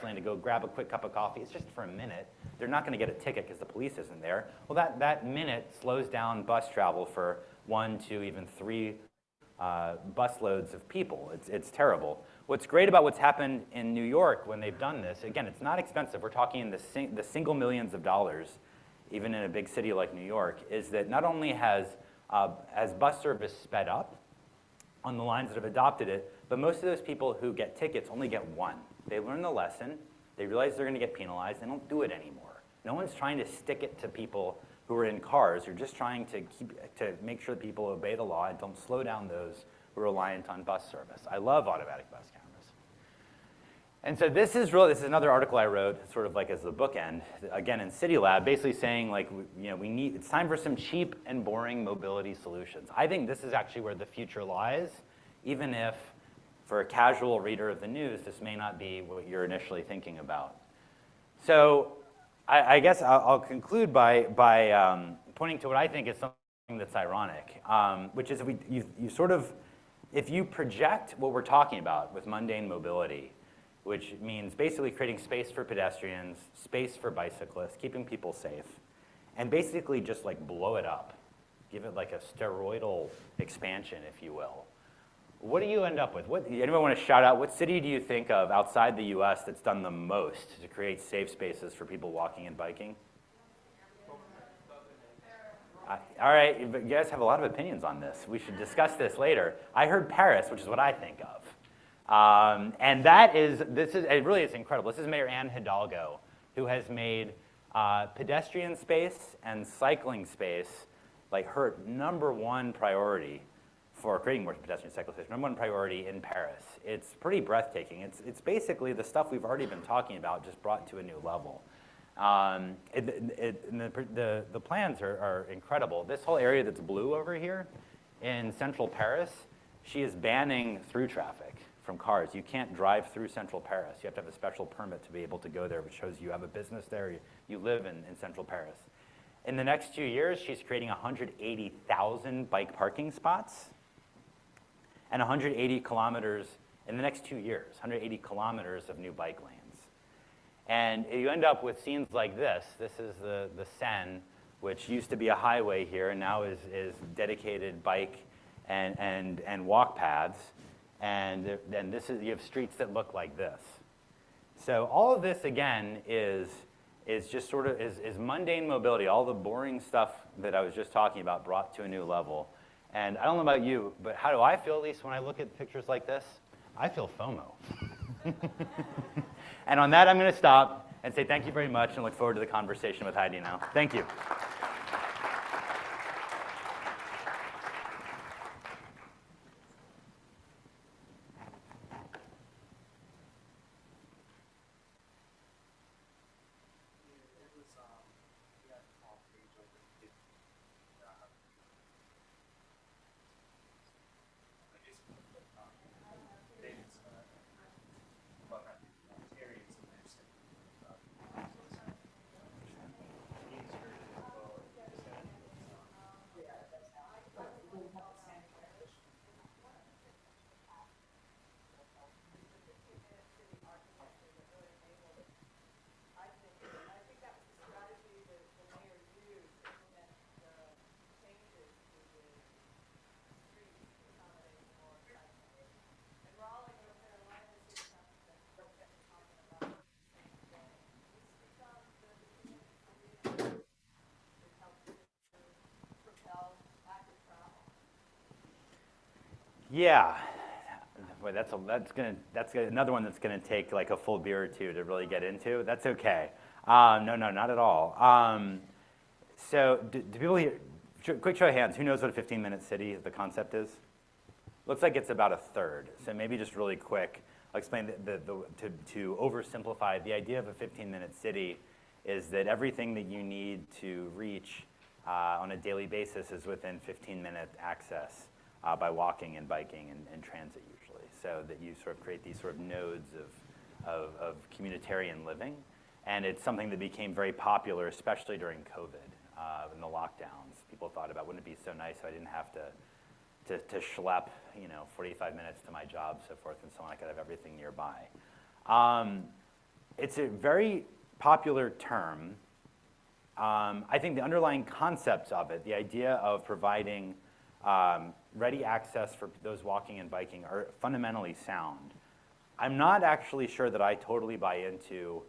lane to go grab a quick cup of coffee. It's just for a minute. They're not going to get a ticket because the police isn't there. Well, that minute slows down bus travel for 1, 2, even 3 busloads of people. It's terrible. What's great about what's happened in New York when they've done this, again, it's not expensive. We're talking in the single millions of dollars, even in a big city like New York, is that not only has bus service sped up on the lines that have adopted it, but most of those people who get tickets only get one. They learn the lesson, they realize they're going to get penalized, they don't do it anymore. No one's trying to stick it to people who are in cars. You're just trying to make sure that people obey the law and don't slow down those who are reliant on bus service. I love automatic bus cameras. And so this is another article I wrote, sort of like as the bookend, again in City Lab, basically saying like, it's time for some cheap and boring mobility solutions. I think this is actually where the future lies, even if for a casual reader of the news, this may not be what you're initially thinking about. So I guess I'll conclude by pointing to what I think is something that's ironic, which is if you project what we're talking about with mundane mobility, which means basically creating space for pedestrians, space for bicyclists, keeping people safe, and basically just like blow it up, give it like a steroidal expansion, if you will. What do you end up with? Anyone want to shout out, what city do you think of outside the US that's done the most to create safe spaces for people walking and biking? All right, you guys have a lot of opinions on this. We should discuss this later. I heard Paris, which is what I think of. And it really is incredible. This is Mayor Anne Hidalgo, who has made pedestrian space and cycling space like her #1 priority for creating more pedestrian cycle space, #1 priority in Paris. It's pretty breathtaking. It's basically the stuff we've already been talking about, just brought to a new level. The plans are incredible. This whole area that's blue over here in central Paris, she is banning through traffic from cars. You can't drive through central Paris. You have to have a special permit to be able to go there, which shows you have a business there, you live in central Paris. In the next 2 years, she's creating 180,000 bike parking spots and 180 kilometers, in the next 2 years, 180 kilometers of new bike lanes. And you end up with scenes like this. This is the Seine, which used to be a highway here and now is dedicated bike and walk paths. And then you have streets that look like this. So all of this, again, is just sort of is mundane mobility, all the boring stuff that I was just talking about brought to a new level. And I don't know about you, but how do I feel, at least when I look at pictures like this? I feel FOMO. And on that, I'm going to stop and say thank you very much and look forward to the conversation with Heidi now. Thank you. Yeah, boy, that's another one that's going to take like a full beer or two to really get into. That's okay. No, not at all. So do people here, quick show of hands, who knows what a 15-minute city, the concept is? Looks like it's about a third. So maybe just really quick, I'll explain to oversimplify, the idea of a 15-minute city is that everything that you need to reach on a daily basis is within 15-minute access. By walking and biking and transit usually, so that you sort of create these sort of nodes of communitarian living. And it's something that became very popular, especially during COVID, in the lockdowns. People thought about, wouldn't it be so nice if I didn't have to schlep 45 minutes to my job, so forth and so on. I could have everything nearby. It's a very popular term. I think the underlying concepts of it, the idea of providing ready access for those walking and biking, are fundamentally sound. I'm not actually sure that I totally buy into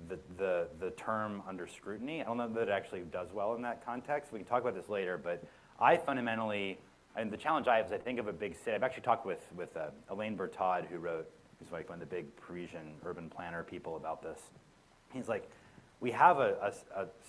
the term under scrutiny. I don't know that it actually does well in that context. We can talk about this later, but I fundamentally, and the challenge I have is I think of a big city. I've actually talked with Elaine Bertaud, who's like one of the big Parisian urban planner people about this. He's like, we have a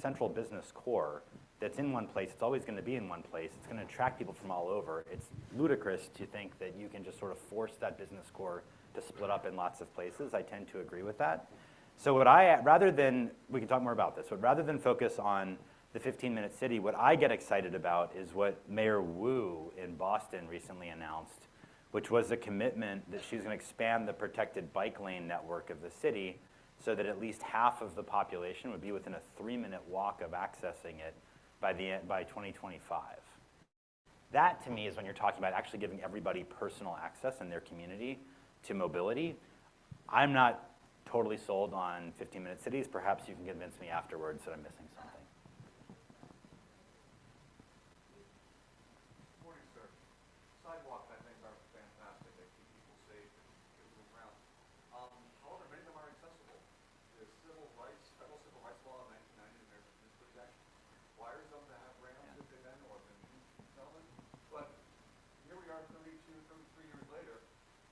central business core that's in one place. It's always going to be in one place. It's going to attract people from all over. It's ludicrous to think that you can just sort of force that business core to split up in lots of places. I tend to agree with that. So we can talk more about this, but rather than focus on the 15-minute city, what I get excited about is what Mayor Wu in Boston recently announced, which was a commitment that she's going to expand the protected bike lane network of the city so that at least half of the population would be within a 3-minute walk of accessing it by 2025. That, to me, is when you're talking about actually giving everybody personal access in their community to mobility. I'm not totally sold on 15-minute cities. Perhaps you can convince me afterwards that I'm missing something. Morning, sir. Sidewalks, I think, are fantastic. They keep people safe and get moving around. However, many of them are accessible. There's federal civil rights law of 1990, and there's this act requires them to have ramps if they then or been settlement. But here we are 32, 33 years later,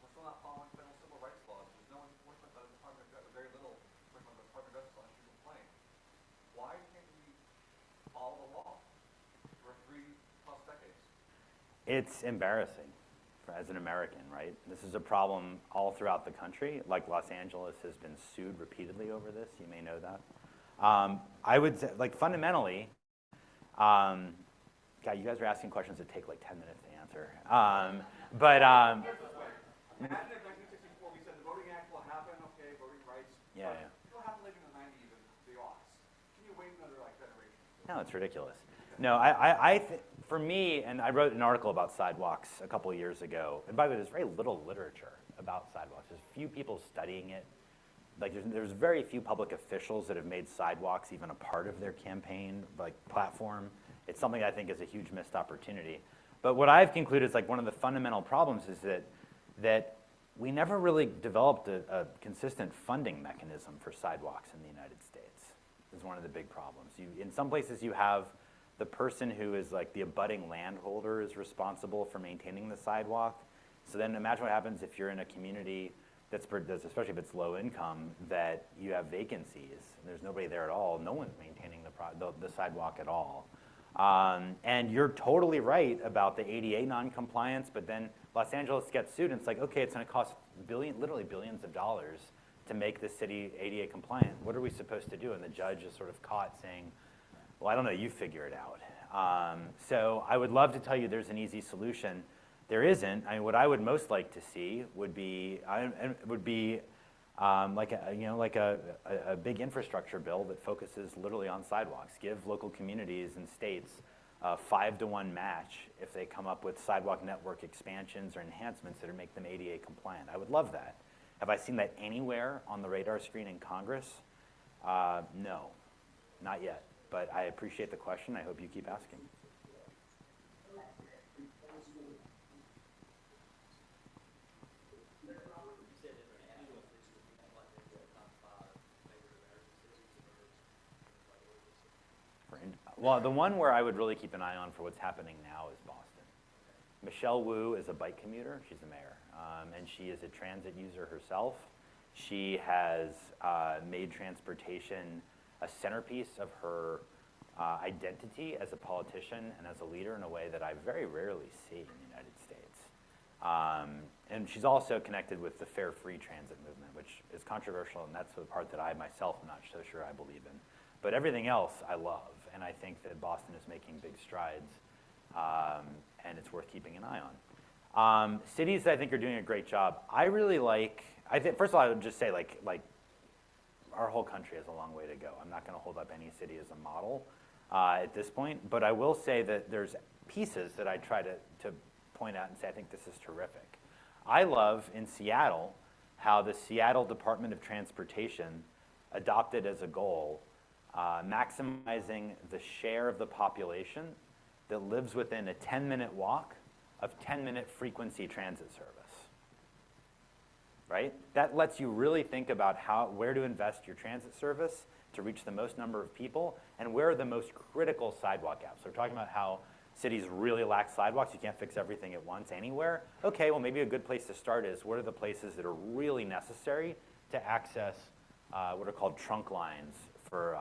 we're still not following federal civil rights laws. There's no enforcement by the Department of Justice, very little enforcement by the Department of Justice unless you complain. Why can't we follow the law for 3+ decades? It's embarrassing as an American, right? This is a problem all throughout the country. Like Los Angeles has been sued repeatedly over this. You may know that. I would say, like, fundamentally, God, you guys are asking questions that take like 10 minutes to answer. Imagine if 1964 we said the Voting Act will happen, okay, voting rights. Yeah. It'll happen later in the 90s and the aughts. Can you wait another generation? No, it's ridiculous. No, for me, and I wrote an article about sidewalks a couple of years ago, and by the way, there's very little literature about sidewalks. There's few people studying it. Like there's very few public officials that have made sidewalks even a part of their campaign, like platform. It's something I think is a huge missed opportunity. But what I've concluded is like one of the fundamental problems is that we never really developed a consistent funding mechanism for sidewalks in the United States. This is one of the big problems. In some places you have the person who is like the abutting landholder is responsible for maintaining the sidewalk. So then imagine what happens if you're in a community that's especially if it's low income, that you have vacancies. There's nobody there at all. No one's maintaining the sidewalk at all. And you're totally right about the ADA non-compliance, but then Los Angeles gets sued, and it's like, okay, it's going to cost literally billions of dollars to make the city ADA compliant. What are we supposed to do? And the judge is sort of caught saying, well, I don't know, you figure it out. So I would love to tell you there's an easy solution. There isn't. I mean, what I would most like to see would be like a big infrastructure bill that focuses literally on sidewalks. Give local communities and states a 5-to-1 match if they come up with sidewalk network expansions or enhancements that make them ADA compliant. I would love that. Have I seen that anywhere on the radar screen in Congress? No, not yet. But I appreciate the question. I hope you keep asking. Well, the one where I would really keep an eye on for what's happening now is Boston. Michelle Wu is a bike commuter. She's the mayor. And she is a transit user herself. She has made transportation a centerpiece of her identity as a politician and as a leader in a way that I very rarely see in the United States. And she's also connected with the Fair Free Transit movement, which is controversial, and that's the part that I myself am not so sure I believe in. But everything else I love, and I think that Boston is making big strides, and it's worth keeping an eye on. Cities, I think, are doing a great job. I really like, first of all, I would just say, like our whole country has a long way to go. I'm not going to hold up any city as a model at this point, but I will say that there's pieces that I try to point out and say, I think this is terrific. I love, in Seattle, how the Seattle Department of Transportation adopted as a goal maximizing the share of the population that lives within a 10-minute walk of 10-minute frequency transit service. Right? That lets you really think about where to invest your transit service to reach the most number of people, and where are the most critical sidewalk gaps. So we're talking about how cities really lack sidewalks. You can't fix everything at once anywhere. Okay, well maybe a good place to start is what are the places that are really necessary to access what are called trunk lines for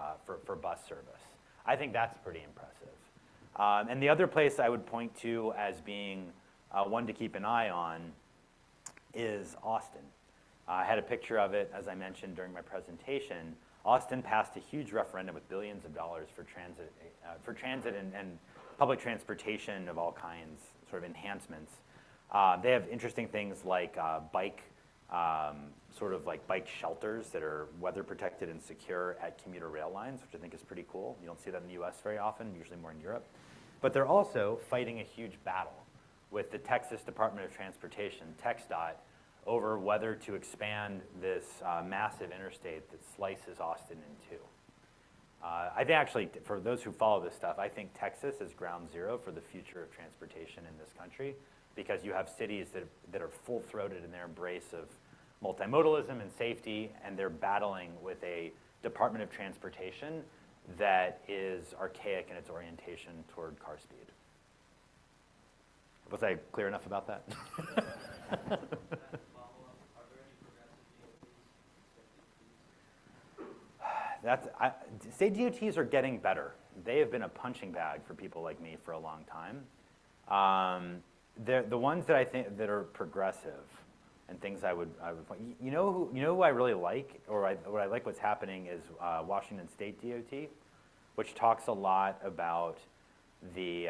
bus service. I think that's pretty impressive. And the other place I would point to as being one to keep an eye on is Austin. I had a picture of it, as I mentioned during my presentation. Austin passed a huge referendum with billions of dollars for transit and public transportation of all kinds, sort of enhancements. They have interesting things like bike shelters that are weather protected and secure at commuter rail lines, which I think is pretty cool. You don't see that in the US very often, usually more in Europe. But they're also fighting a huge battle with the Texas Department of Transportation, TxDOT, over whether to expand this massive interstate that slices Austin in two. I think actually, for those who follow this stuff, I think Texas is ground zero for the future of transportation in this country, because you have cities that are full-throated in their embrace of multimodalism and safety, and they're battling with a Department of Transportation that is archaic in its orientation toward car speed. Was I clear enough about that? State DOTs are getting better. They have been a punching bag for people like me for a long time. The ones that I think that are progressive and things I would point. You know who I really like, or what I like what's happening is Washington State DOT, which talks a lot about the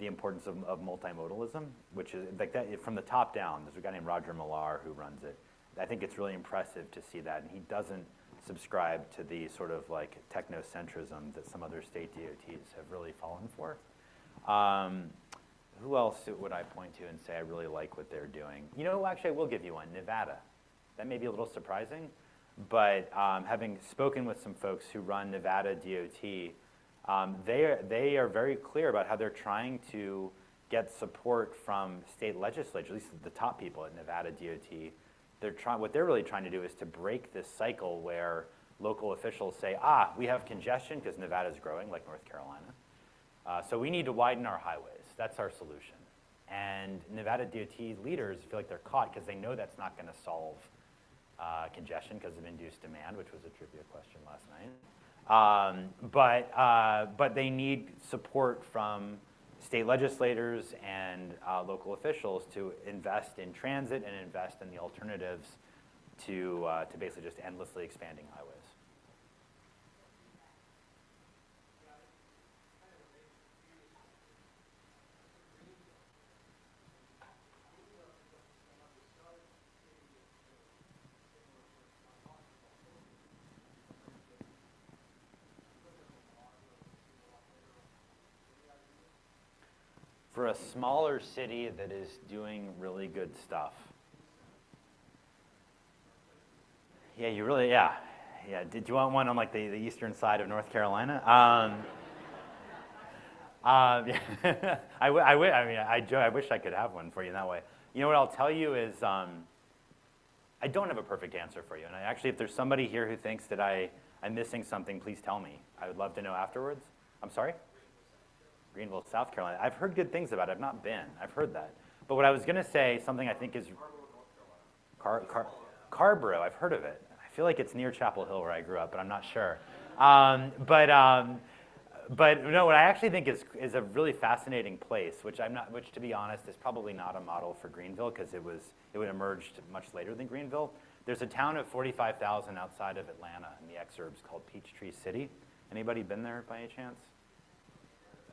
importance of multimodalism, which is like that from the top down. There's a guy named Roger Millar who runs it. I think it's really impressive to see that, and he doesn't subscribe to the sort of like technocentrism that some other state DOTs have really fallen for. Who else would I point to and say I really like what they're doing? You know, actually I will give you one, Nevada. That may be a little surprising, but having spoken with some folks who run Nevada DOT, they are very clear about how they're trying to get support from state legislatures, at least the top people at Nevada DOT. What they're really trying to do is to break this cycle where local officials say, we have congestion because Nevada's growing, like North Carolina. So we need to widen our highways. That's our solution. And Nevada DOT leaders feel like they're caught because they know that's not going to solve congestion because of induced demand, which was a trivia question last night. But they need support from state legislators and local officials to invest in transit and invest in the alternatives to basically just endlessly expanding highways. For a smaller city that is doing really good stuff. Yeah, yeah. Did you want one on like the eastern side of North Carolina? Yeah. I wish I could have one for you that way. You know what I'll tell you is, I don't have a perfect answer for you. And actually, if there's somebody here who thinks that I'm missing something, please tell me. I would love to know afterwards. I'm sorry? Greenville, South Carolina. I've heard good things about it. I've not been. I've heard that. But what I was going to say, something I think is Carborough. I've heard of it. I feel like it's near Chapel Hill where I grew up, but I'm not sure. But no, what I actually think is a really fascinating place, which to be honest is probably not a model for Greenville because it would emerge much later than Greenville. There's a town of 45,000 outside of Atlanta in the exurbs called Peachtree City. Anybody been there by any chance?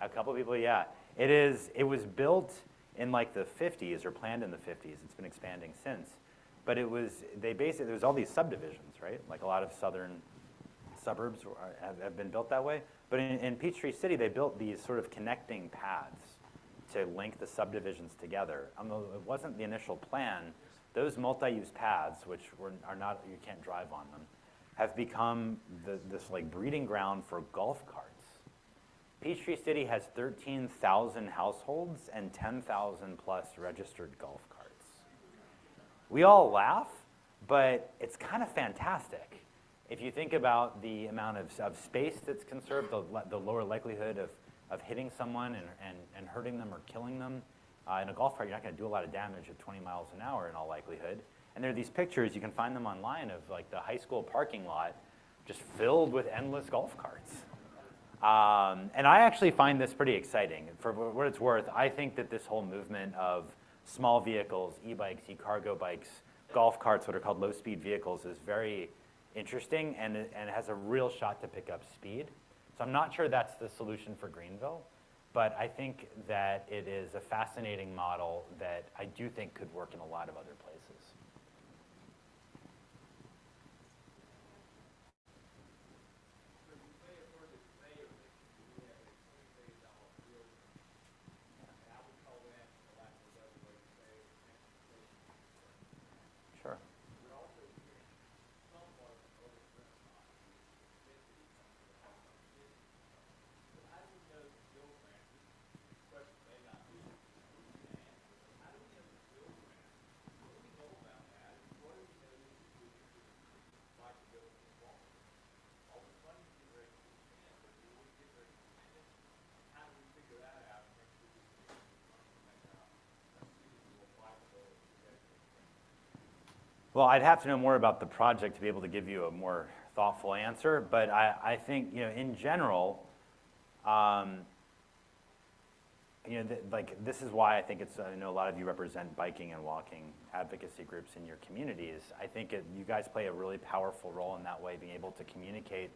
A couple people, yeah. It was built in like the 50s or planned in the 50s. It's been expanding since. But there was all these subdivisions, right? Like a lot of southern suburbs have been built that way. But in Peachtree City, they built these sort of connecting paths to link the subdivisions together. Although it wasn't the initial plan, those multi-use paths, which are not, you can't drive on them, have become this like breeding ground for golf carts. Peachtree City has 13,000 households and 10,000 plus registered golf carts. We all laugh, but it's kind of fantastic. If you think about the amount of space that's conserved, the lower likelihood of hitting someone and hurting them or killing them. In a golf cart, you're not going to do a lot of damage at 20 miles an hour in all likelihood. And there are these pictures, you can find them online, of like the high school parking lot just filled with endless golf carts. And I actually find this pretty exciting. For what it's worth, I think that this whole movement of small vehicles, e-bikes, e-cargo bikes, golf carts, what are called low-speed vehicles, is very interesting and it has a real shot to pick up speed. So I'm not sure that's the solution for Greenville, but I think that it is a fascinating model that I do think could work in a lot of other places. Sure. Well, I'd have to know more about the project to be able to give you a more thoughtful answer, but I think, in general, this is why I think it's, I know a lot of you represent biking and walking advocacy groups in your communities. I think you guys play a really powerful role in that way, being able to communicate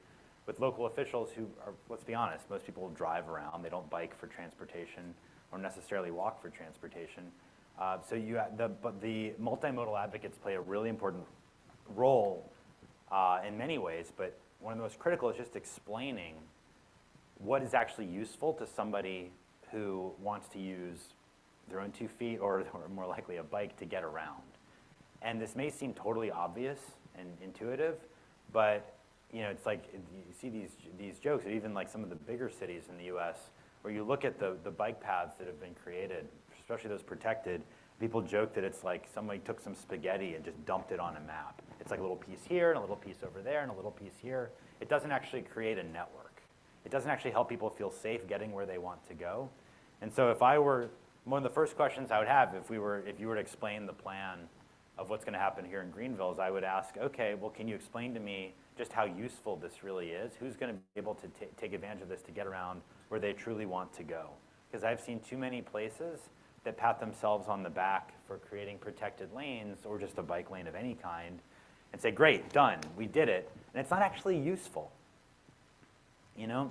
with local officials who are, let's be honest, most people drive around, they don't bike for transportation or necessarily walk for transportation. But the multimodal advocates play a really important role in many ways, but one of the most critical is just explaining what is actually useful to somebody who wants to use their own 2 feet or more likely a bike to get around. And this may seem totally obvious and intuitive, but it's like you see these jokes, or even like some of the bigger cities in the US, where you look at the bike paths that have been created, especially those protected, people joke that it's like somebody took some spaghetti and just dumped it on a map. It's like a little piece here and a little piece over there and a little piece here. It doesn't actually create a network. It doesn't actually help people feel safe getting where they want to go. And so one of the first questions I would have if you were to explain the plan of what's going to happen here in Greenville is I would ask, okay, well, can you explain to me just how useful this really is? Who's going to be able to take advantage of this to get around where they truly want to go? Because I've seen too many places that pat themselves on the back for creating protected lanes or just a bike lane of any kind and say, great, done, we did it. And it's not actually useful.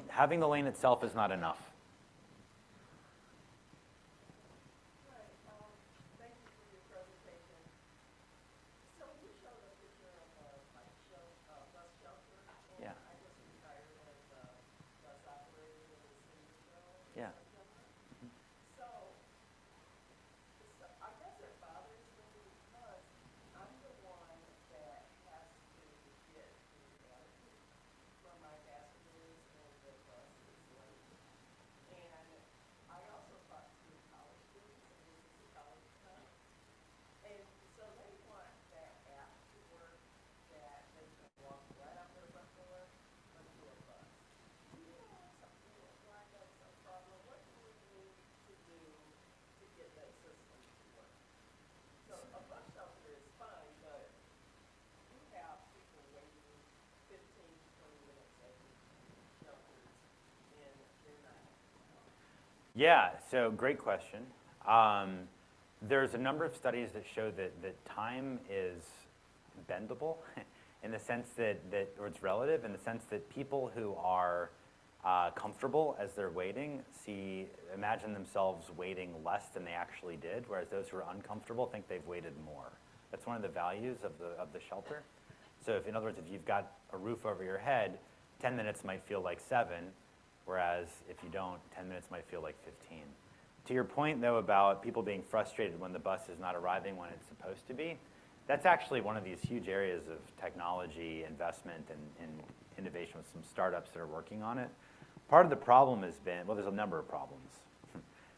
Having the lane itself is not enough. Yeah. Yeah, so great question. There's a number of studies that show that time is bendable in the sense or it's relative in the sense that people who are comfortable as they're waiting imagine themselves waiting less than they actually did, whereas those who are uncomfortable think they've waited more. That's one of the values of the shelter. So in other words, if you've got a roof over your head, 10 minutes might feel like 7, whereas if you don't, 10 minutes might feel like 15. To your point, though, about people being frustrated when the bus is not arriving when it's supposed to be, That's actually one of these huge areas of technology investment and innovation with some startups that are working on it. Part of the problem has been, well, there's a number of problems.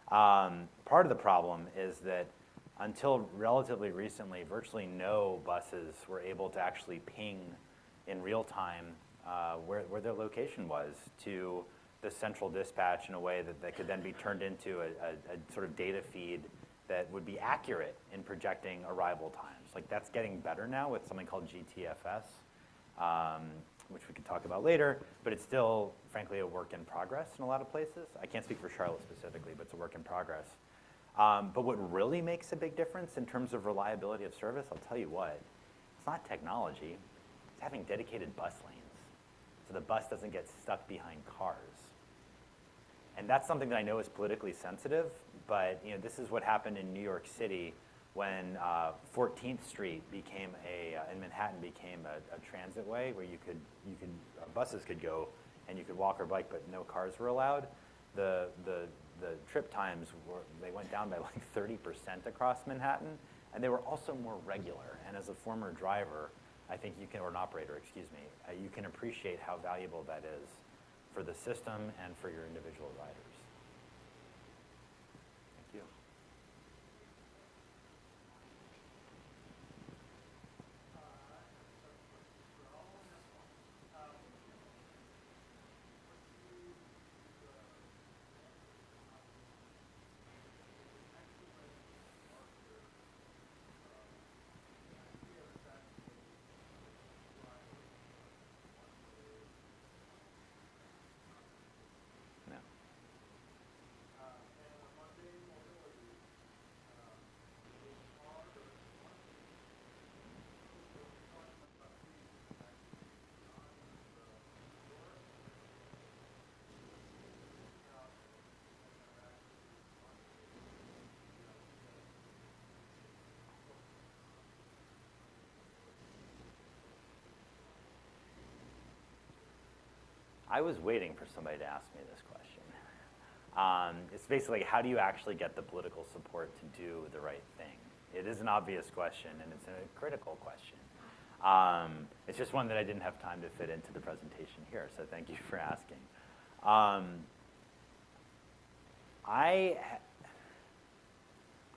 Part of the problem is that until relatively recently, virtually no buses were able to actually ping in real time where their location was to the central dispatch in a way that could then be turned into a sort of data feed that would be accurate in projecting arrival times. Like that's getting better now with something called GTFS, which we could talk about later, but it's still, frankly, a work in progress in a lot of places. I can't speak for Charlotte specifically, but it's a work in progress. But what really makes a big difference in terms of reliability of service, I'll tell you what, it's not technology, it's having dedicated bus lanes so the bus doesn't get stuck behind cars. And that's something that I know is politically sensitive, but this is what happened in New York City when 14th Street became in Manhattan became a transit way where buses could go and you could walk or bike, but no cars were allowed. The trip times they went down by like 30% across Manhattan, and they were also more regular. And as a former driver, I think you can, or an operator, excuse me, you can appreciate how valuable that is for the system and for your individual riders. Thank you. No. I was waiting for somebody to ask me this question. It's basically, how do you actually get the political support to do the right thing? It is an obvious question, and it's a critical question. It's just one that I didn't have time to fit into the presentation here, so thank you for asking. I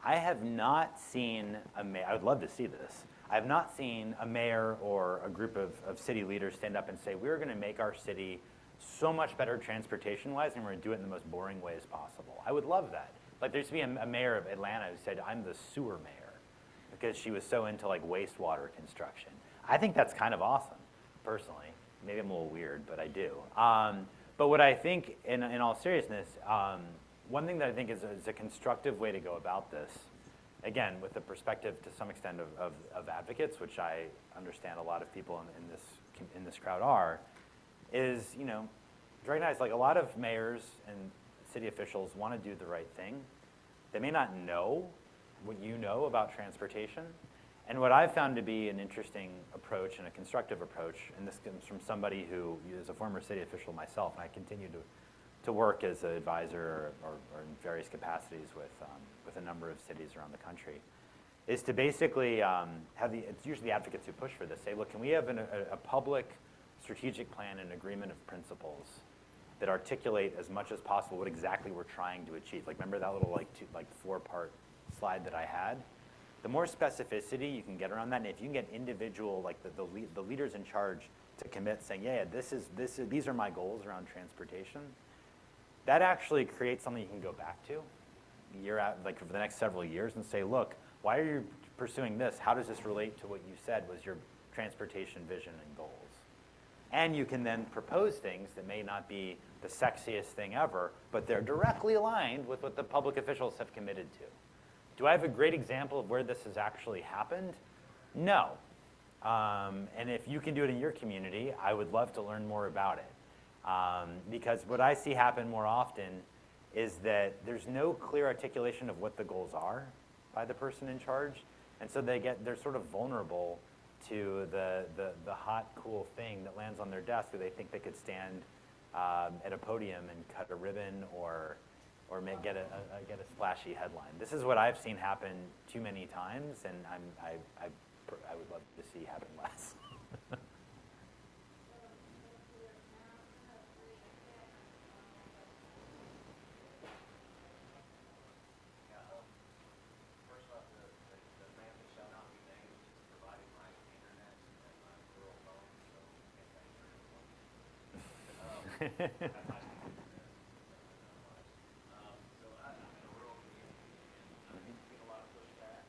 have not seen I would love to see this. I have not seen a mayor or a group of city leaders stand up and say, we're going to make our city so much better transportation-wise, and we're going to do it in the most boring way as possible. I would love that. Like there used to be a mayor of Atlanta who said, I'm the sewer mayor, because she was so into like wastewater construction. I think that's kind of awesome, personally. Maybe I'm a little weird, but I do. But what I think, in all seriousness, one thing that I think is a constructive way to go about this, again, with the perspective to some extent of advocates, which I understand a lot of people in this crowd are, is to recognize like a lot of mayors and city officials want to do the right thing. They may not know what you know about transportation. And what I've found to be an interesting approach and a constructive approach, and this comes from somebody who is a former city official myself, and I continue to work as an advisor or in various capacities with a number of cities around the country, is to basically it's usually the advocates who push for this, say, look, can we have a public strategic plan and agreement of principles that articulate as much as possible what exactly we're trying to achieve? Like, remember that little four-part slide that I had? The more specificity you can get around that, and if you can get individual, like the leaders in charge to commit saying, yeah, these are my goals around transportation, that actually creates something you can go back to like for the next several years and say, look, why are you pursuing this? How does this relate to what you said was your transportation vision and goals? And you can then propose things that may not be the sexiest thing ever, but they're directly aligned with what the public officials have committed to. Do I have a great example of where this has actually happened? No. And if you can do it in your community, I would love to learn more about it. Because what I see happen more often is that there's no clear articulation of what the goals are by the person in charge. And so they're sort of vulnerable to the hot, cool thing that lands on their desk, where they think they could stand at a podium and cut a ribbon or get a splashy headline. This is what I've seen happen too many times, and I would love to see happen less. Yeah, first off, the man that shall not be named is providing my internet and my rural phone, so can't thank her anymore. So I'm in a rural community, and I get a lot of pushback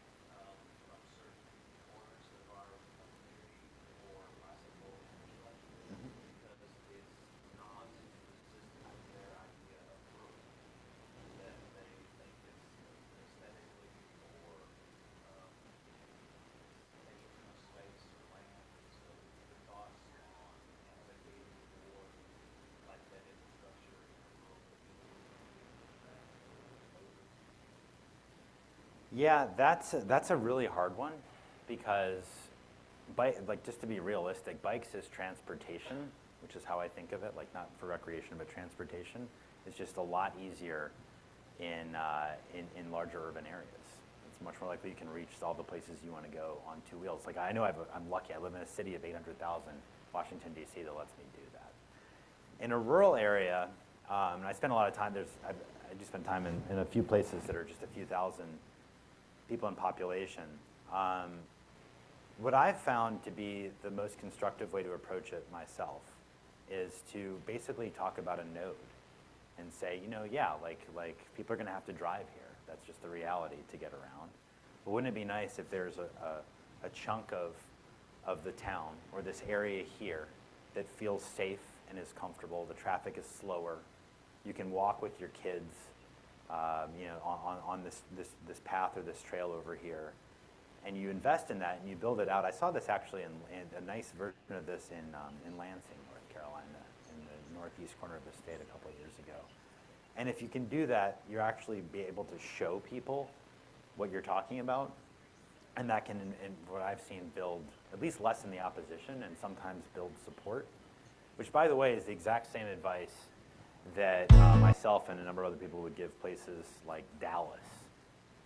from certain corners of our community for bicycle infrastructure because it's not consistent with their idea of rural. That they think it's aesthetically or taking too much space or land. So the thoughts on advocating for like that infrastructure in a rural community that Yeah, that's a really hard one because, like just to be realistic, bikes as transportation, which is how I think of it, like not for recreation but transportation, is just a lot easier in larger urban areas. It's much more likely you can reach all the places you want to go on two wheels. Like I know I'm lucky. I live in a city of 800,000, Washington D.C., that lets me do that. In a rural area, and I spend a lot of time. I do spend time in a few places that are just a few thousand people in population. What I've found to be the most constructive way to approach it myself is to basically talk about a node and say, yeah, like people are going to have to drive here. That's just the reality to get around. But wouldn't it be nice if there's a chunk of the town or this area here that feels safe and is comfortable, the traffic is slower, you can walk with your kids on this path or this trail over here, and you invest in that and you build it out. I saw this actually in a nice version of this in Lansing, North Carolina, in the northeast corner of the state a couple of years ago. And if you can do that, you're actually be able to show people what you're talking about, and that can, in what I've seen, build at least lessen the opposition and sometimes build support, which, by the way, is the exact same advice that myself and a number of other people would give places like Dallas,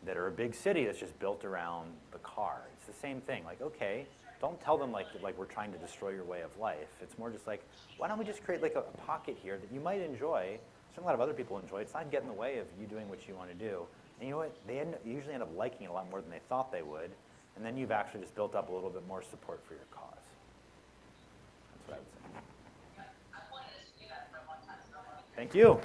that are a big city that's just built around the car. It's the same thing. Like, okay, don't tell them like we're trying to destroy your way of life. It's more just like, why don't we just create like a pocket here that you might enjoy, a lot of other people enjoy. It's not getting in the way of you doing what you want to do. And you know what? They usually end up liking it a lot more than they thought they would. And then you've actually just built up a little bit more support for your cause. That's what I would say. Thank you.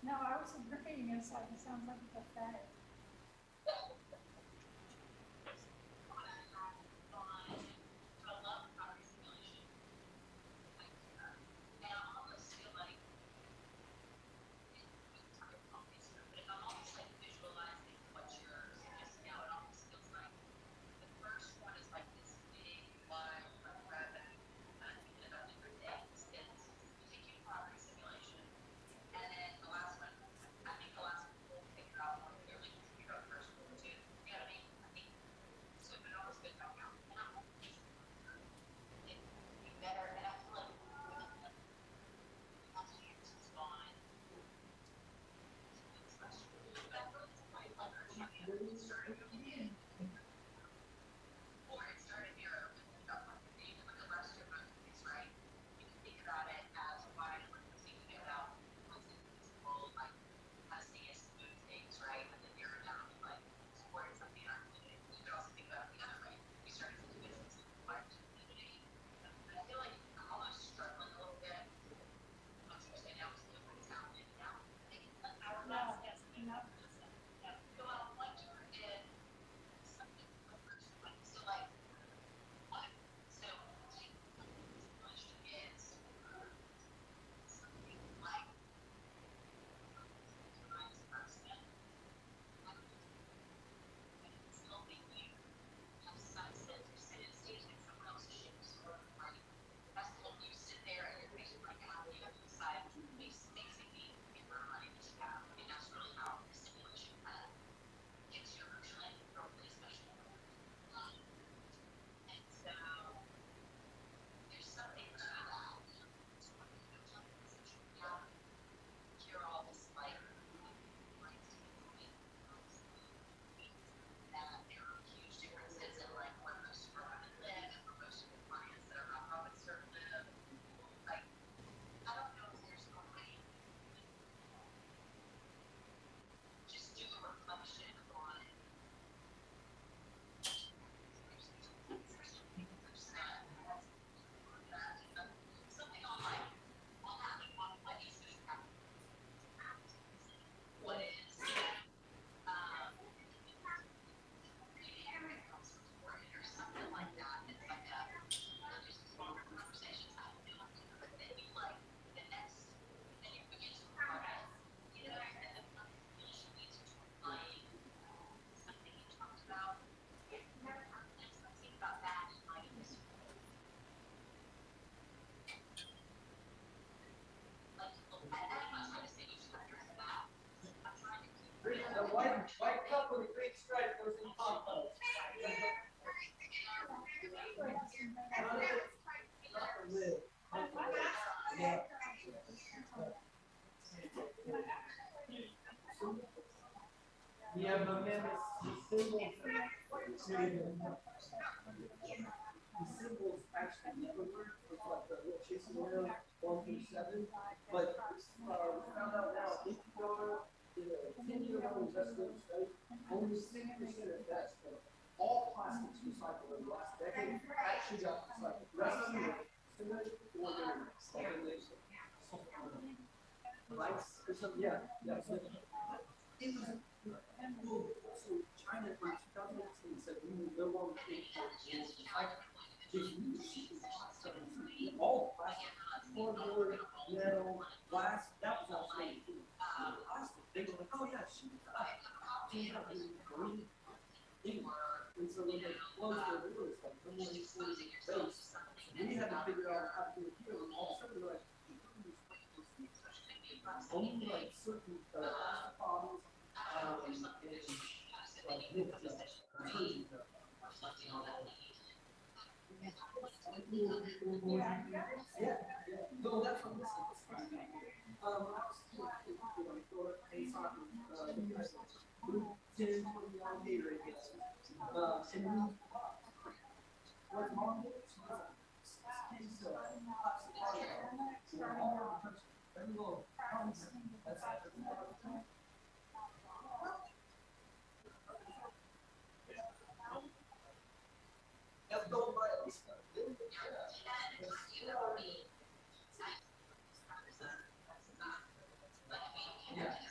No, I was agreeing, it's like, it sounds like a pathetic. The white cup with a green stripe goes in compost. Not the lid. Yeah. Yeah, my man, the symbols actually never work for like the chase scenario 1 through 7. But we found out now if you go to the 10-year-old investigation study, only 6% of that stuff, all plastics recycled in the last decade actually got recycled. The rest of them were cemented or lights or something. Yeah. It was so China in 2018 said we will no longer take all plastic, cardboard, metal, glass. That was all plastic. They were like, oh yeah, shoot, green. And so when they closed their doors, like no one was going to waste. We had to figure out how to do it here. And all of a sudden, we're like, only like certain plastic bottles, and like detergent. Yeah. No, that's what this is. I was in soccer, 10, 20-year-old Gatorade games. And we, what mom did, she was kids, plastic bottle, all over the country. Every little concept. That's Let's go buy it. Yeah.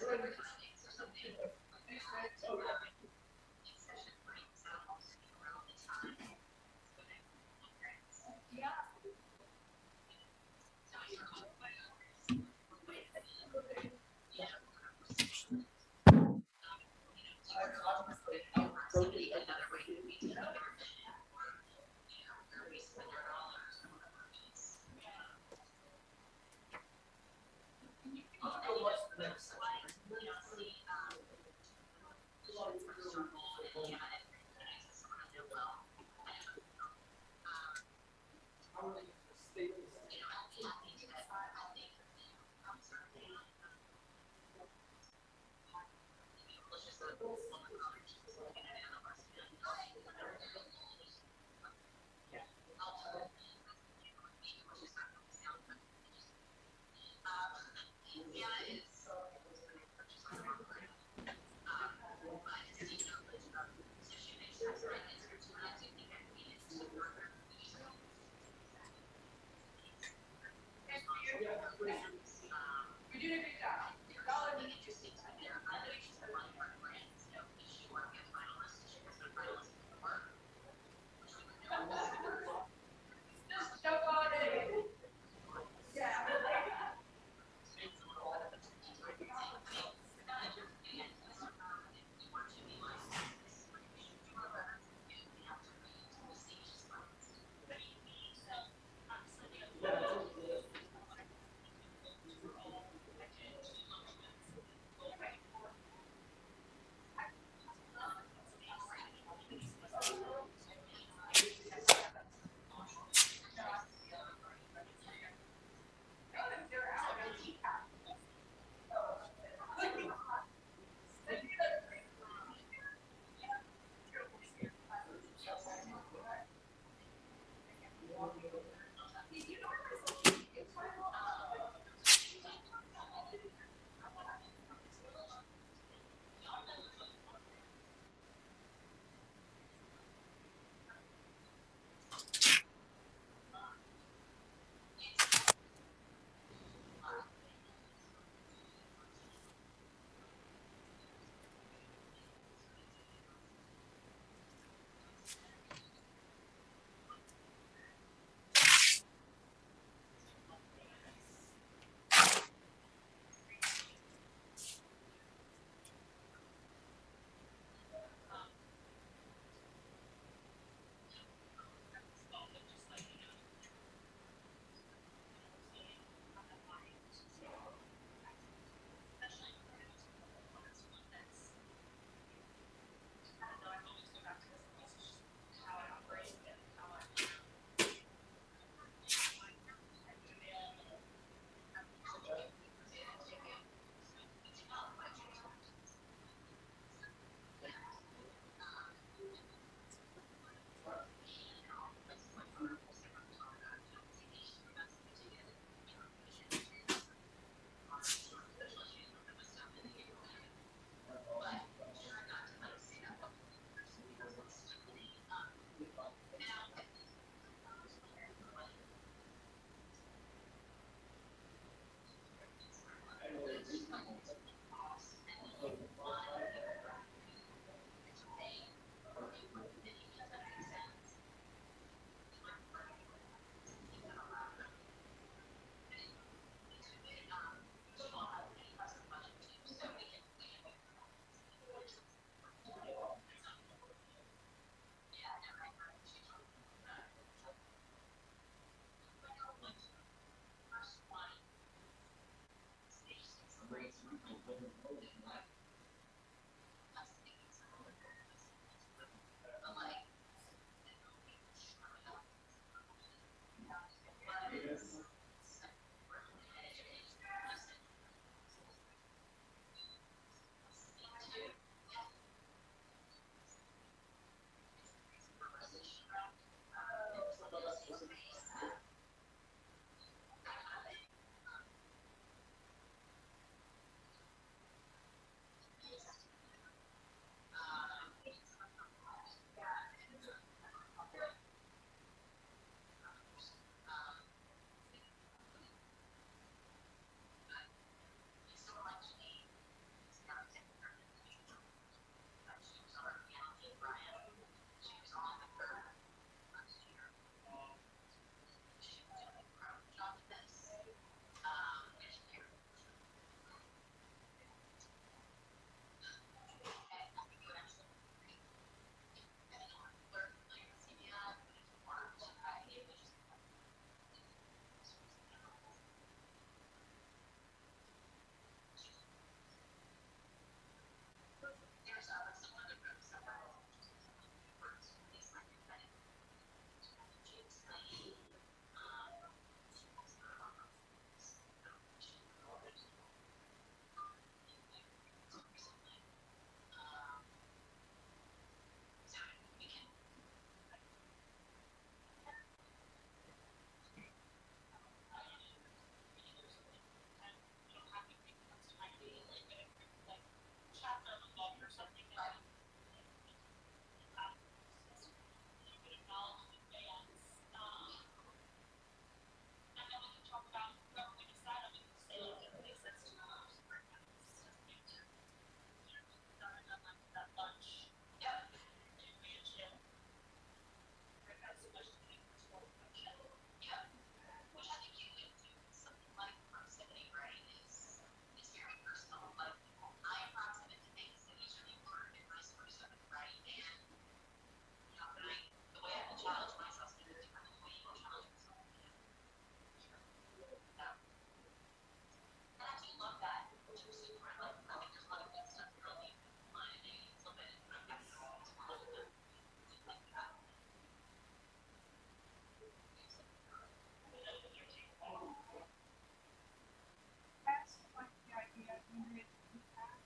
angry at the feedback,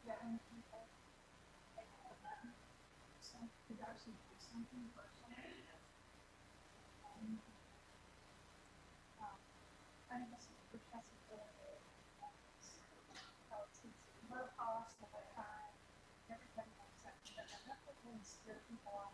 getting people. So could actually do something personally. I think that's a accessibility. How it's low cost, low time, everybody wants that, but that really scare people off.